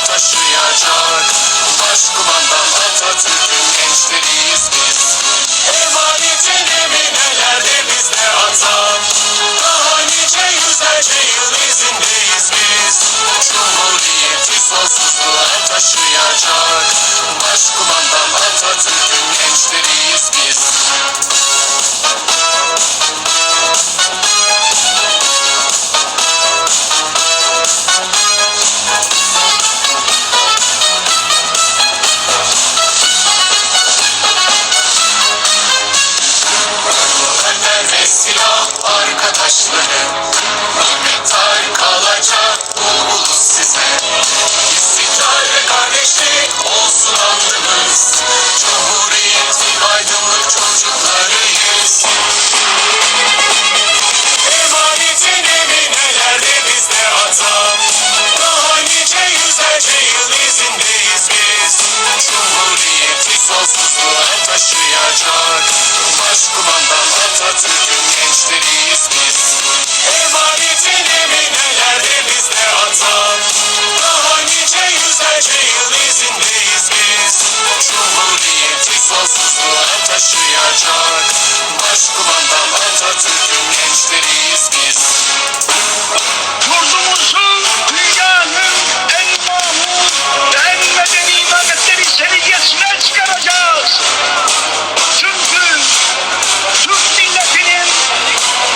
taşıyacak. Başkumandan Atatürk'ün gençleriyiz biz. Emanetin eminelerde bizde atam. Daha nice yüzlerce yıl izindeyiz biz. Cumhuriyeti sonsuzluğa taşıyacak. Başkumandan Atatürk'ün gençleriyiz biz. Silah arkadaşları, minnettar kalacak bu ulus size. İstiklal ve kardeşlik olsun andımız. Cumhuriyetin aydınlık çocuklarıyız. Emanetin eminelerde bizde atam. Daha nice yüzlerce yıl izindeyiz biz. Cumhuriyeti sonsuzluğa taşıyacak. Başkumandan Atatürk'ün gençleriyiz biz. Emanetin eminelerde bizde atam. Daha nice yüzlerce yıl izindeyiz biz. Cumhuriyeti sonsuzluğa taşıyacak. Başkumandan Atatürk'ün gençleriyiz biz. Yurdumuzun dünyanın en mahmur ve en medeni imametleri seviyesine çıkaracağız. Çünkü Türk milletinin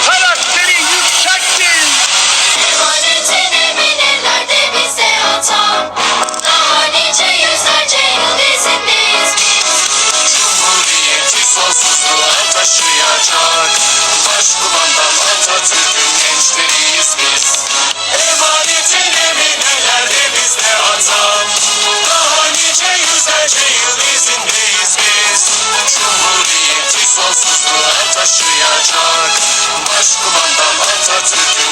karakteri yüksektir. Emanetin eminelerde bize atam. Daha nice yüzlerce yıl izindeyiz biz. Cumhuriyeti sonsuzluğa taşıyacak. Başkumandan Atatürk'ün gençleriyiz biz. Emanetin eminelerde bizde atam. Daha nice yüzlerce yıl izindeyiz biz. Cumhuriyeti sonsuzluğa taşıyacak. Başkumandan Atatürk'ün